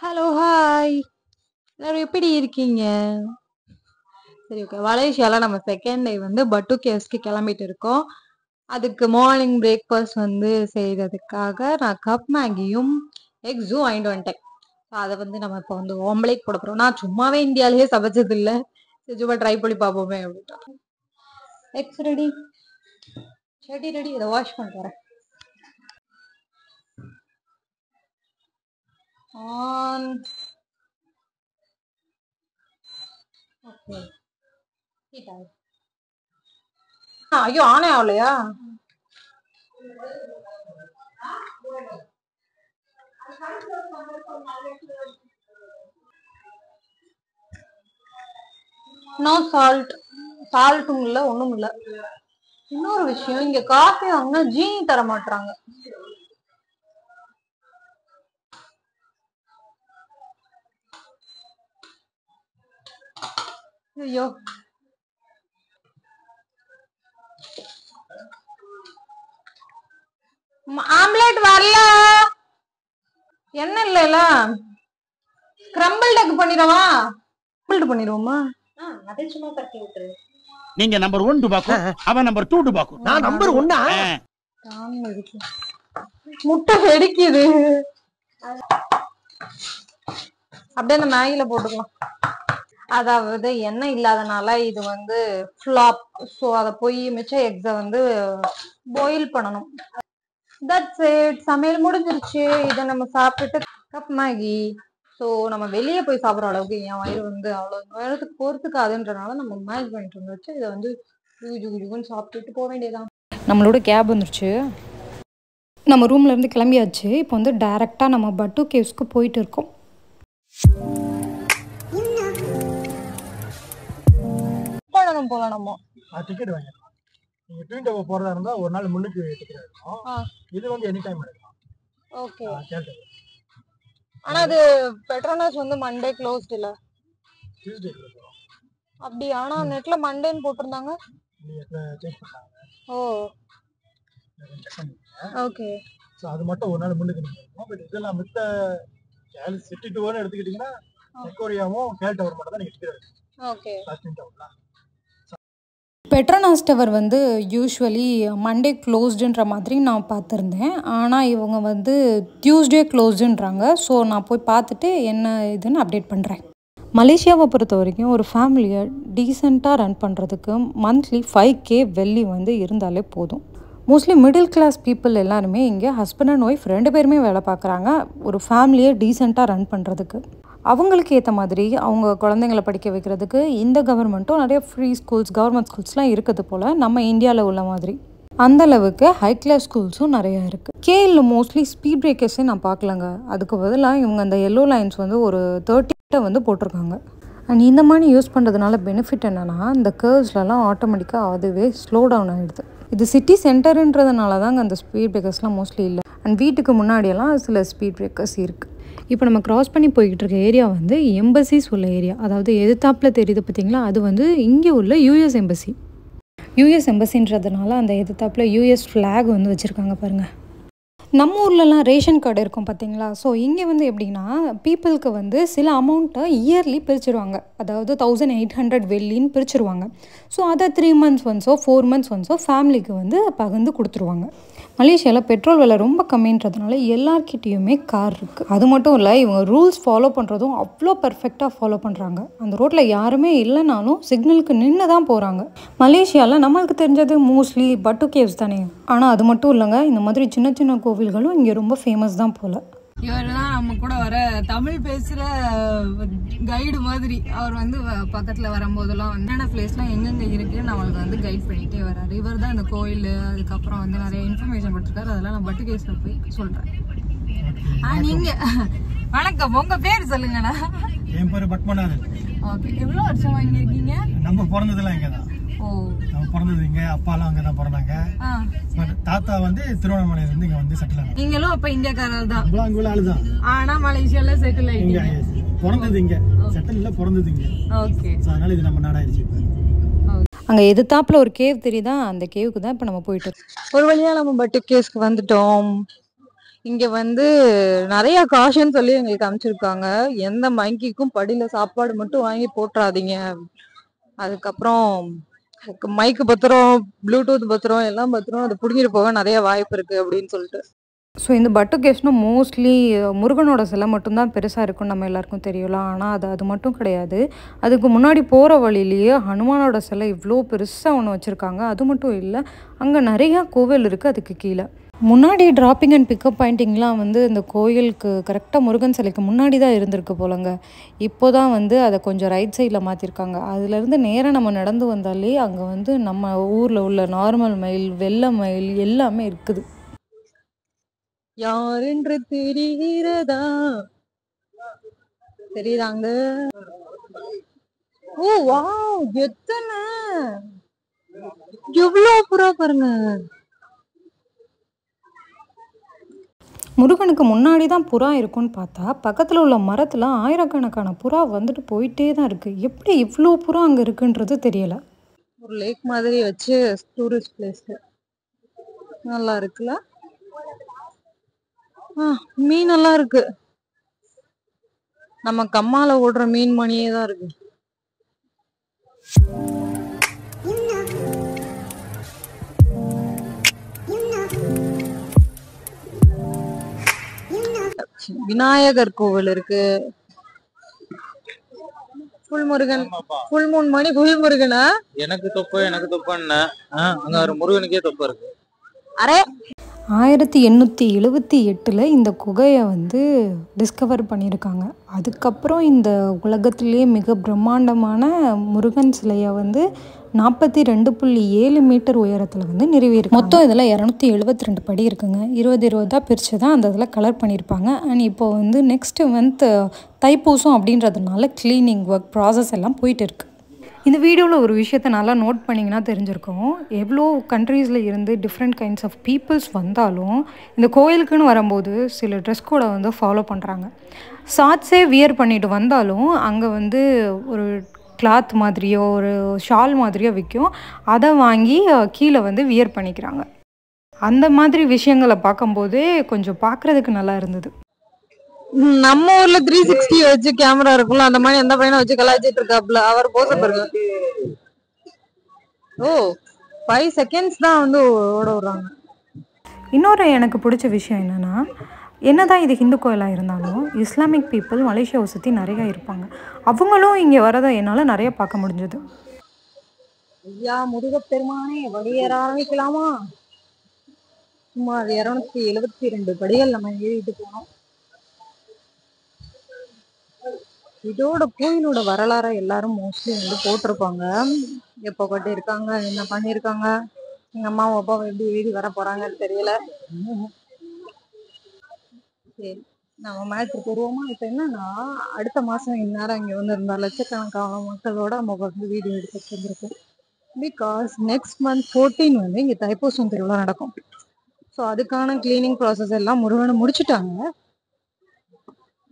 Hello, hi. எல்லாரும் எப்படி இருக்கீங்க? சரி, ஓகே. மலேசியால நம்ம செகண்ட் டே வந்து பட்டு கேவ்ஸ்க்கு கிளம்பிட்டு இருக்கோம். அதுக்கு மார்னிங் பிரேக்ஃபாஸ்ட் வந்து செய்றதுக்காக நான் கப் மேகியும், எக்ஸும் வாங்கிட்டு வந்துட்டேன். அத வந்து நம்ம இப்போ வந்து ஆம்லேட் போட போறோம். நான் சும்மாவே இந்தியாலயே சமைச்சது இல்ல. சரி சும்மா ட்ரை பண்ணி பார்ப்போமே அப்படின்ட்டு. எக்ஸ் ரெடி, சட்டி ரெடி. இதை வாஷ் பண்ணிட்டு வரேன். ஆன். ஓகே. ஹீட் ஆகுது. ஐயோ, ஆனே ஆகலையா? No salt. சால்ட்டும் இல்ல, ஒண்ணும் இல்ல. இன்னொரு விஷயம், இங்க காஃபி வாங்கினா ஜீனி தர மாட்டாங்க. ஐயோ, ஆம்லெட் வரல. என்ன இல்ல ஸ்கிரம்பிள் எக் பண்ணிடவா? ஸ்கிரம்பிள் பண்ணிடுவோமா? அதை சும்மா தட்டி விட்டுரு. நீங்க நம்பர் 1 டுபாக்கு, அவன் நம்பர் 2 டுபாக்கு. நான் நம்பர் 1. முட்டை வெடிக்குது. அப்படியே அந்த மேகில போட்டுக்கலாம். அதாவது எண்ணெய் இல்லாதனால இது வந்து ஃப்ளாப். ஸோ அதை போய் மிச்ச எக்ஸை வந்து பாயில் பண்ணணும். That's it. சமையல் முடிஞ்சிருச்சு. இதை நம்ம சாப்பிட்டுட்டு கப் மேகி. ஸோ நம்ம வெளியே போய் சாப்பிட்ற அளவுக்கு என் வயிறு வந்து அவ்வளோ நேரத்துக்கு பொறுத்துக்காதுன்றனால நம்ம மேகி பண்ணிட்டு வந்துச்சு. இதை வந்து ஜுகுன்னு சாப்பிட்டுட்டு போக வேண்டியதான். நம்மளோட கேப் வந்துருச்சு. நம்ம ரூம்லேருந்து கிளம்பியாச்சு. இப்போ வந்து டைரெக்டாக நம்ம பட்டு கேவ்ஸ்க்கு போயிட்டு இருக்கோம். போல நம்ம டிக்கெட் வாங்க. நீங்க ட்வின் டவர் போறதா இருந்தா ஒரு நாள் முன்னுக்கு டிக்கெட் இருக்கும். இது வந்து எனி டைம் எடுக்கலாம். ஓகே. ஆனா அது பெட்ரோனாஸ் வந்து மண்டே க்ளோஸ்ட் இல்ல, டியூஸ்டே அப்படி. ஆனா நெட்ல மண்டேன்னு போட்டிருந்தாங்க. ஓ ஓகே. ஸோ அது மட்டும் ஒரு நாள் முன்னுக்கு நிற்கும். பட் இதெல்லாம் மித்த சிட்டி டூர்னு எடுத்துக்கிட்டிங்கன்னா எக்கோரியாவும் கேல் டவர் மட்டும் தான் நீங்கள் டிக்கெட் எடுக்கணும். ஓகே. ட்வின் டவர்லாம் பெட்ரோனாஸ் டவர் வந்து யூஸ்வலி மண்டே க்ளோஸ்டுன்ற மாதிரி நான் பார்த்துருந்தேன். ஆனால் இவங்க வந்து டியூஸ்டே க்ளோஸ்டுன்றாங்க. ஸோ நான் போய் பார்த்துட்டு என்ன இதுன்னு அப்டேட் பண்ணுறேன். மலேசியாவை பொறுத்த வரைக்கும் ஒரு ஃபேமிலியை டீசெண்டாக ரன் பண்ணுறதுக்கு மந்த்லி 5K வெள்ளி வந்து இருந்தாலே போதும். மோஸ்ட்லி மிடில் கிளாஸ் பீப்புள் எல்லாருமே இங்கே ஹஸ்பண்ட் அண்ட் ஒய்ஃப் 2 பேருமே வேலை பார்க்குறாங்க ஒரு ஃபேமிலியை டீசெண்டாக ரன் பண்ணுறதுக்கு. அவங்களுக்கு ஏற்ற மாதிரி அவங்க குழந்தைங்களை படிக்க வைக்கிறதுக்கு இந்த கவர்மெண்ட்டும் நிறைய ஃப்ரீ ஸ்கூல்ஸ், கவர்மெண்ட் ஸ்கூல்ஸ்லாம் இருக்குது போல், நம்ம இந்தியாவில் உள்ள மாதிரி. அந்தளவுக்கு ஹை கிளாஸ் ஸ்கூல்ஸும் நிறையா இருக்குது. கேஎல்ல மோஸ்ட்லி ஸ்பீட் பிரேக்கர்ஸே நான் பார்க்கலங்க. அதுக்கு பதிலாக இவங்க அந்த எல்லோ லைன்ஸ் வந்து ஒரு 30 வந்து போட்டிருக்காங்க. அண்ட் இந்த மாதிரி யூஸ் பண்ணுறதுனால பெனிஃபிட் என்னென்னா, இந்த கர்வ்ஸ்லலாம் ஆட்டோமேட்டிக்காக அதுவே ஸ்லோ டவுன் ஆகிடுது. இது சிட்டி சென்டருன்றதுனால தாங்க அந்த ஸ்பீட் பிரேக்கர்ஸ்லாம் மோஸ்ட்லி இல்லை. அண்ட் வீட்டுக்கு முன்னாடியெல்லாம் சில ஸ்பீட் பிரேக்கர்ஸ் இருக்குது. இப்போ நம்ம க்ராஸ் பண்ணி போய்கிட்டு இருக்க ஏரியா வந்து எம்பசிஸ் உள்ள ஏரியா. அதாவது எதிர்த்தாப்பில் தெரியுது பார்த்தீங்களா, அது வந்து இங்கே உள்ள யூஎஸ் எம்பசி. யூஎஸ் எம்பசின்றதுனால அந்த எதிர்த்தாப்பில் யூஎஸ் ஃப்ளாக் வந்து வச்சுருக்காங்க பாருங்கள். நம்ம ஊர்லலாம் ரேஷன் கார்டு இருக்கும் பார்த்தீங்களா. ஸோ இங்கே வந்து எப்படின்னா, பீப்புளுக்கு வந்து சில அமௌண்ட்டை இயர்லி பிரிச்சுருவாங்க. அதாவது 1800 வெள்ளின்னு பிரிச்சுருவாங்க. ஸோ அதை 3 months ஒன்ஸோ 4 months ஒன்ஸோ ஃபேமிலிக்கு வந்து பகிர்ந்து கொடுத்துருவாங்க. மலேசியாவில் பெட்ரோல் விலை ரொம்ப கம்மின்றதுனால எல்லார்கிட்டேயுமே கார் இருக்குது. அது மட்டும் இல்லை, இவங்க ரூல்ஸ் ஃபாலோ பண்ணுறதும் அவ்வளோ பர்ஃபெக்டாக ஃபாலோ பண்ணுறாங்க. அந்த ரோட்டில் யாருமே இல்லைனாலும் சிக்னலுக்கு நின்று தான் போகிறாங்க. மலேசியாவில் நம்மளுக்கு தெரிஞ்சது மோஸ்ட்லி பட்டு கேவ்ஸ் தானே. ஆனால் அது மட்டும் இல்லைங்க, இந்த மாதிரி சின்ன சின்ன கோவில்களும் இங்கே ரொம்ப ஃபேமஸ் தான் போல். இவர் தான் நம்ம கூட வர தமிழ் பேசுற கைடு மாதிரி. அவர் வந்து பக்கத்துல வரும்போதெல்லாம் வந்து என்னென்ன பிளேஸ்லாம் எங்கெங்க இருக்குன்னு நம்மளுக்கு வந்து கைட் பண்ணிட்டே வர்றாரு. இவர் தான் இந்த கோயில், அதுக்கப்புறம் வந்து நிறைய இன்ஃபர்மேஷன் கொடுத்துருக்காரு. அதெல்லாம் நான் பட்டு கேஸ்ல போய் சொல்றேன். நீங்க வணக்கம், உங்க பேர் சொல்லுங்கண்ணா. என் பேர் பத்மநாதன். ஓகே. எவ்வளவு வருஷமா இங்க இருக்கீங்க? நம்ம பிறந்ததெல்லாம் இங்கே தான். நம்ம பிறந்தது இங்கே, அப்பாலாம் அங்கே தான் பிறந்தாங்க. பட் தாத்தா வந்து திருவண்ணாமலையில இருந்து இங்கே வந்து செட்டில் ஆனாங்க. நீங்களும் அப்ப இந்தியாக்காரர் தான்? நம்மளும் அங்கே உள்ள ஆளு தான். ஆனா மலேசியால செட்டில் ஆயிட்டீங்க. பிறந்தது இங்க, செட்டில் இல்ல, பிறந்தது இங்க. ஓகே. அதனால இது நம்ம நாடாயிருச்சு. அங்கே எதிர்த்தாப்பில் ஒரு கேவ் தெரியுதா, அந்த கேவுக்கு தான் இப்போ நம்ம போயிட்டு. ஒரு வழியா நம்ம பட்டு கேஸ்க்கு வந்துட்டோம். இங்க வந்து நிறைய காஷன் சொல்லி எங்களுக்கு அமைச்சிருக்காங்க. எந்த மங்கிக்கும் படியில சாப்பாடு மட்டும் வாங்கி போட்டுறாதீங்க. அதுக்கப்புறம் மைக்கு பத்திரம், ப்ளூடூத் பத்திரம் எல்லாம் பத்திரம் அது புடுங்கிட்டு போக நிறைய வாய்ப்பு இருக்கு அப்படின்னு சொல்லிட்டு. ஸோ இந்த பட்டு கேவ்ஸ்னால் மோஸ்ட்லி முருகனோட சிலை மட்டும்தான் பெருசாக இருக்கும்னு நம்ம எல்லாருக்கும் தெரியல. ஆனால் அது மட்டும் கிடையாது. அதுக்கு முன்னாடி போகிற வழியிலேயே ஹனுமானோட சிலை இவ்வளோ பெருசாக ஒன்று வச்சுருக்காங்க. அது மட்டும் இல்லை, அங்கே நிறையா கோவில் இருக்குது அதுக்கு கீழே. முன்னாடி ட்ராப்பிங் அண்ட் பிக்கப் பாயிண்டிங்லாம் வந்து இந்த கோயிலுக்கு கரெக்டாக முருகன் சிலைக்கு முன்னாடி தான் இருந்திருக்கு போலங்க. இப்போ தான் வந்து அதை கொஞ்சம் ரைட் சைடில் மாற்றிருக்காங்க. அதுலேருந்து நேராக நம்ம நடந்து வந்தாலே அங்கே வந்து நம்ம ஊரில் உள்ள நார்மல் மயில், வெள்ளை மயில் எல்லாமே இருக்குது. யார் என்று தெரிகிறதா? தெரியுதாங்க? ஓ வாவ், எத்தனை எவ்வளவு புறா பாருங்க. முருகனுக்கு முன்னாடி தான் புறா இருக்கும்னு பார்த்தா பக்கத்தில் உள்ள மரத்தில் ஆயிரக்கணக்கான புறா வந்துட்டு போயிட்டே தான் இருக்குது. எப்படி இவ்வளோ புறா அங்கே இருக்குன்றது தெரியலை. ஒரு லேக் மாதிரி வச்சு டூரிஸ்ட் பிளேஸ் நல்லா இருக்குல்ல. மீன் நல்லா இருக்கு. நம்ம கம்மால ஓடுற மீன் மணியே தான் இருக்கு. விநாயகர் கோவில் இருக்கு. ஃபுல் முருகன், ஃபுல் மூன் மணி, ஃபுல் முருகனா? எனக்கு தொப்பன்னு அங்க ஒரு முருகனுக்கே தொப்பை இருக்கு. அரே 1878 இந்த குகையை வந்து டிஸ்கவர் பண்ணியிருக்காங்க. அதுக்கப்புறம் இந்த உலகத்திலே மிக பிரம்மாண்டமான முருகன் சிலையை வந்து 42.7 மீட்டர் உயரத்தில் வந்து நிறுவியிருக்கு. மொத்தம் இதில் 272 படி இருக்குங்க. 20 பிரித்து தான் அந்த இதில் கலர் பண்ணியிருப்பாங்க. அண்ட் இப்போ வந்து நெக்ஸ்ட் மந்த் தைப்பூசம் அப்படின்றதுனால க்ளீனிங் ஒர்க் ப்ராசஸ் எல்லாம் போயிட்டு இருக்கு. இந்த வீடியோவில் ஒரு விஷயத்தை நல்லா நோட் பண்ணிங்கன்னா தெரிஞ்சிருக்கும். எவ்வளோ கண்ட்ரீஸில் இருந்து டிஃப்ரெண்ட் கைண்ட்ஸ் ஆஃப் பீப்புள்ஸ் வந்தாலும் இந்த கோயிலுக்குன்னு வரும்போது சில ட்ரெஸ் கோடை வந்து ஃபாலோ பண்ணுறாங்க. ஷார்ட்ஸே வியர் பண்ணிட்டு வந்தாலும் அங்கே வந்து ஒரு கிளாத் மாதிரியோ ஒரு ஷால் மாதிரியோ விற்கும். அதை வாங்கி கீழே வந்து வியர் பண்ணிக்கிறாங்க. அந்த மாதிரி விஷயங்களை பார்க்கும்போதே கொஞ்சம் பார்க்குறதுக்கு நல்லா இருந்தது. நம்ம ஊர்ல 360 வச்சு கேமரா இருக்கும்ல, அந்த மாதிரி எந்த பையனை வச்சு கலாச்சிட்டு இருக்காப்ல. அவர் போச பாருங்க. ஓ 5 seconds தான் வந்து ஓட விடுறாங்க. இன்னொரு எனக்கு பிடிச்ச விஷயம் என்னென்னா, என்னதான் இது ஹிந்து கோயிலாக இருந்தாலும் இஸ்லாமிக் பீப்புள் மலேசியாவை சுற்றி நிறையா இருப்பாங்க. அவங்களும் இங்கே வரதை என்னால் நிறைய பார்க்க முடிஞ்சது. ஐயா முருகப்பெருமானே, படியேற ஆரம்பிக்கலாமா? சுமார் 272 படிகள் நம்ம ஏறிட்டு போனோம். இதோட கோயிலோட வரலாற எல்லாரும் மோஸ்ட்லி வந்து போட்டிருப்பாங்க. எப்போ கட்டியிருக்காங்க, என்ன பண்ணியிருக்காங்க, எங்க அம்மாவும் அப்பாவும் எப்படி ஏறி வர போறாங்கன்னு தெரியல. சரி, நம்ம மேட்ருக்கு வருவோமா? இப்ப என்னன்னா, அடுத்த மாசம் இந்நேரம் இங்க வந்து இருந்தா லட்சக்கணக்கான மக்களோட நம்ம வந்து வீடியோ எடுத்துட்டு இருந்திருக்கோம். பிகாஸ் நெக்ஸ்ட் மந்த் 14 வந்து இங்க தைப்பூசம் திருவிழா நடக்கும். ஸோ அதுக்கான கிளீனிங் ப்ராசஸ் எல்லாம் முருகனை முடிச்சுட்டாங்க.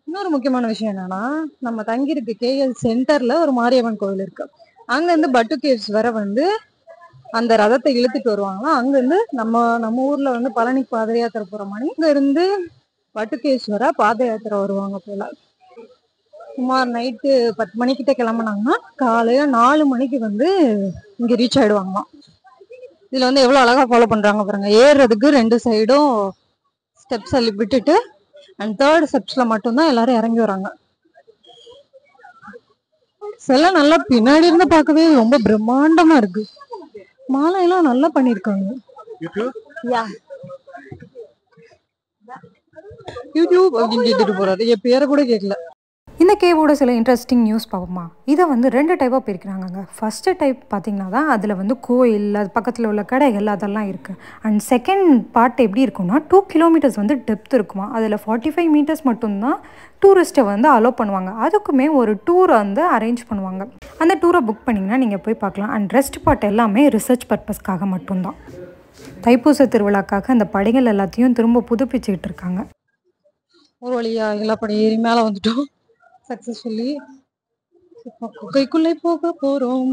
இன்னொரு முக்கியமான விஷயம் என்னன்னா, நம்ம தங்கியிருக்கு கேஎல் சென்டர்ல ஒரு மாரியம்மன் கோவில் இருக்கு. அங்க இருந்து பட்டு கேவ்ஸ் வர வந்து அந்த ரதத்தை இழுத்துட்டு வருவாங்களா. அங்க இருந்து நம்ம ஊர்ல வந்து பழனி பாத யாத்திரை போற மாதிரி இங்க இருந்து பட்டு கேவ்ஸ் வர பாத யாத்திரை வருவாங்க போல. சுமார் நைட்டு 10 மணிக்கிட்ட கிளம்புனாங்கன்னா காலையில 4 மணிக்கு வந்து இங்க ரீச் ஆயிடுவாங்களாம். இதுல வந்து எவ்வளவு அழகா ஃபாலோ பண்றாங்க பாருங்க. ஏறுறதுக்கு 2 சைடும் ஸ்டெப்ஸ் அள்ளி விட்டுட்டு அண்ட் 3rd ஸ்டெப்ஸ்ல மட்டும்தான் எல்லாரும் இறங்கி வராங்க. சில நல்லா பின்னாடி இருந்து பார்க்கவே ரொம்ப பிரம்மாண்டமா இருக்கு. மாலை எல்லாம் நல்லா பண்ணிருக்காங்க. யூடியூப் அப்படின்னு கேட்டுட்டு போறாரு. என் பேரை கூட கேட்கல. இந்த கேவோட சில இன்ட்ரெஸ்டிங் நியூஸ் பார்ப்போமா? இதை வந்து 2 டைப்பாக பிரிக்கிறாங்க. ஃபஸ்ட்டு டைப் பார்த்திங்கன்னா தான் அதில் வந்து கோயில், அது பக்கத்தில் உள்ள கடைகள் அதெல்லாம் இருக்குது. அண்ட் செகண்ட் பார்ட் எப்படி இருக்குன்னா 2 கிலோமீட்டர்ஸ் வந்து டெப்த் இருக்குமா. அதில் 45 மீட்டர்ஸ் மட்டும்தான் டூரிஸ்ட்டை வந்து அலோவ் பண்ணுவாங்க. அதுக்குமே ஒரு டூரை வந்து அரேஞ்ச் பண்ணுவாங்க. அந்த டூரை புக் பண்ணிங்கன்னா நீங்கள் போய் பார்க்கலாம். அண்ட் ரெஸ்ட் பார்ட் எல்லாமே ரிசர்ச் பர்பஸ்க்காக மட்டும்தான். தைப்பூச திருவிழாக்காக அந்த படைகள் எல்லாத்தையும் திரும்ப புதுப்பிச்சுக்கிட்டு இருக்காங்க. ஒரு வழியா எல்லா படி ஏறி மேலே வந்துட்டோம் சக்சஸ்ஃபுல்லி. இப்போ குகைக்குள்ளே போக போறோம்.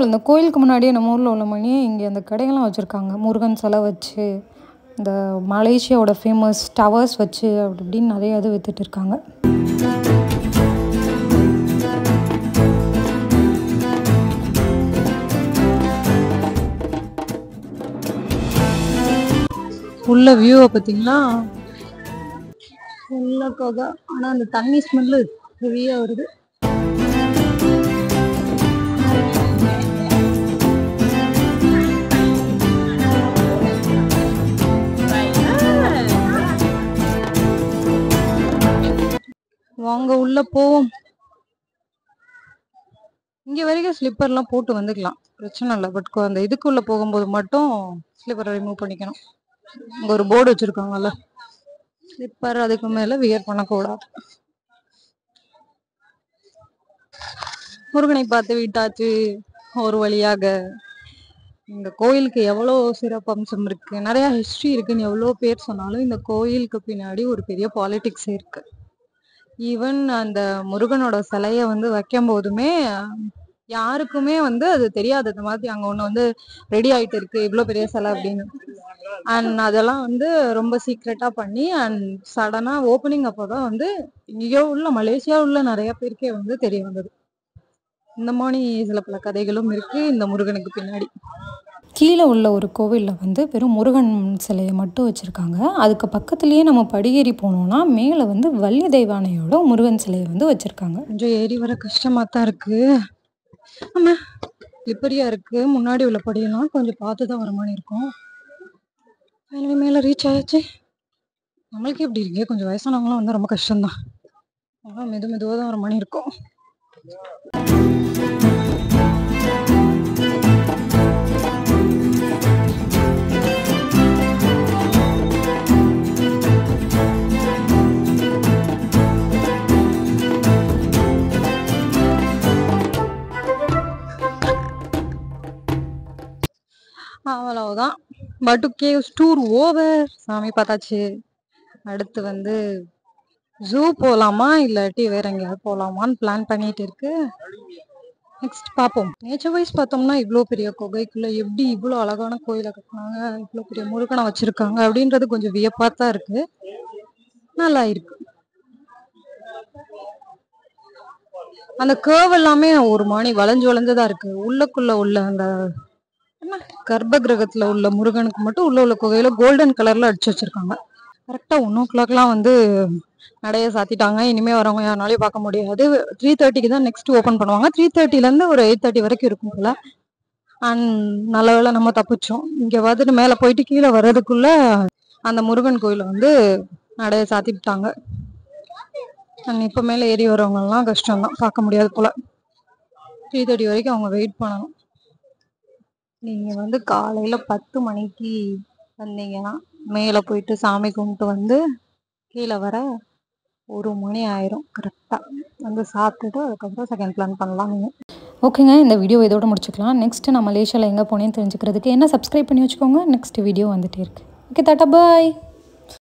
பரவாயில்ல, இந்த கோயிலுக்கு முன்னாடியே நம்ம ஊரில் உள்ள மணியே இங்கே அந்த கடைகள்லாம் வச்சுருக்காங்க. முருகன் சிலை வச்சு, இந்த மலேசியாவோட ஃபேமஸ் டவர்ஸ் வச்சு அப்படி இப்படின்னு நிறைய இது விற்றுட்டு இருக்காங்க. உள்ள வியூவை பார்த்தீங்கன்னா உள்ள கொகை, ஆனால் அந்த தண்ணி ஸ்மெல்லு ஹெவியாக வருது. வாங்க உள்ள போவோம். இங்க வரைக்கும் ஸ்லிப்பர்லாம் போட்டு வந்துக்கலாம், பிரச்சனை இல்லை. பட் அந்த இதுக்குள்ள போகும்போது மட்டும் ஸ்லிப்பரை ரிமூவ் பண்ணிக்கணும். இங்க ஒரு போர்டு வச்சிருக்காங்கல்ல, ஸ்லிப்பர் அதுக்கு மேல வியர் பண்ணக்கூடாது. முருகனை பார்த்து விட்டாச்சு ஒரு வழியாக. இந்த கோயிலுக்கு எவ்வளோ சிறப்பம்சம் இருக்கு, நிறைய ஹிஸ்டரி இருக்குன்னு எவ்வளோ பேர் சொன்னாலும் இந்த கோயிலுக்கு பின்னாடி ஒரு பெரிய பாலிடிக்ஸ் இருக்கு. ஈவன் அந்த முருகனோட சிலைய வந்து வைக்கும் போதுமே யாருக்குமே வந்து அது தெரியாது. அந்த மாதிரி அங்க ஒண்ணு வந்து ரெடி ஆயிட்டு இருக்கு, இவ்வளவு பெரிய சிலை அப்படின்னு. அண்ட் அதெல்லாம் வந்து ரொம்ப சீக்ரெட்டா பண்ணி அண்ட் சடனா ஓப்பனிங் அப்போதான் வந்து இங்கேயோ உள்ள மலேசியா உள்ள நிறைய பேருக்கே வந்து தெரிய வந்தது. இந்த மாதிரி சில பல கதைகளும் இருக்கு இந்த முருகனுக்கு பின்னாடி. கீழே உள்ள ஒரு கோவிலில் வந்து வெறும் முருகன் சிலையை மட்டும் வச்சுருக்காங்க. அதுக்கு பக்கத்துலேயே நம்ம படியேறி போனோம்னா மேலே வந்து வள்ளி தெய்வானையோட முருகன் சிலையை வந்து வச்சுருக்காங்க. கொஞ்சம் ஏறி வர கஷ்டமாக தான் இருக்கு. ஆமா ஸ்லிப்பரியா இருக்கு. முன்னாடி உள்ள படியெல்லாம் கொஞ்சம் பார்த்து தான் வர மாதிரி இருக்கும். மேலே ரீச் ஆயாச்சு. நம்மளுக்கு எப்படி இருக்கு, கொஞ்சம் வயசானவங்களாம் வந்து ரொம்ப கஷ்டம்தான். அதான் மெதுவாக தான் வர மாதிரி இருக்கும். அவ்வளவுதான், பட்டு கேவ்ஸ் டூர் ஓவர். சாமி பார்த்தாச்சு. அடுத்து வந்து ஜூ போகலாமா இல்லாட்டி வேற எங்கேயாவது போகலாமான்னு பிளான் பண்ணிட்டு இருக்கு. நெக்ஸ்ட் பார்ப்போம். நேச்சர் வைஸ் பார்த்தோம்னா இவ்வளோ பெரிய குகைக்குள்ள எப்படி இவ்வளோ அழகான கோயிலை கட்டினாங்க, இவ்வளோ பெரிய முருகனை வச்சிருக்காங்க அப்படின்றது கொஞ்சம் வியப்பா தான் இருக்கு. நல்லா இருக்கு. அந்த கேர்வ் எல்லாமே ஒரு மாதிரி வளைஞ்சு வளைஞ்சதா இருக்கு. உள்ளுக்குள்ள உள்ள அந்த கர்ப்ப கிரகத்துல உள்ள முருகனுக்கு மட்டும் உள்ள குகையில கோல்டன் கலர்ல அடிச்சு வச்சிருக்காங்க. கரெக்டா 1 o'clock வந்து நடைய சாத்திட்டாங்க. இனிமே வரவங்க யாருனாலையும் பார்க்க முடியாது. 3:30 தான் நெக்ஸ்ட் ஓபன் பண்ணுவாங்க. 3:30 இருந்து ஒரு 8:30 வரைக்கும் இருக்கும் போல. அண்ட் நல்ல வேளை நம்ம தப்பிச்சோம். இங்க வந்துட்டு மேல போயிட்டு கீழே வர்றதுக்குள்ள அந்த முருகன் கோயில வந்து நடைய சாத்திட்டாங்க. அண்ட் இப்ப மேல ஏறி வரவங்க எல்லாம் கஷ்டம்தான், பார்க்க முடியாது போல. 3:30 வரைக்கும் அவங்க வெயிட் பண்ணணும். நீங்க வந்து காலையில 10 மணிக்கு வந்தீங்கன்னா மேல போயிட்டு சாமி கும்பிட்டு வந்து கீழே வர 1 மணி ஆயிரும். கரெக்டா வந்து சாப்பிட்டுட்டு அதுக்கப்புறம் செகண்ட் பிளான் பண்ணலாம். நீங்க ஓகேங்க, இந்த வீடியோ இதோட முடிச்சுக்கலாம். நெக்ஸ்ட்டு நான் மலேசியாவில் எங்கே போனேன்னு தெரிஞ்சுக்கிறதுக்கு என்ன சப்ஸ்கிரைப் பண்ணி வச்சுக்கோங்க. நெக்ஸ்ட் வீடியோ வந்துட்டே இருக்கு. ஓகே, டாட்டா பாய்.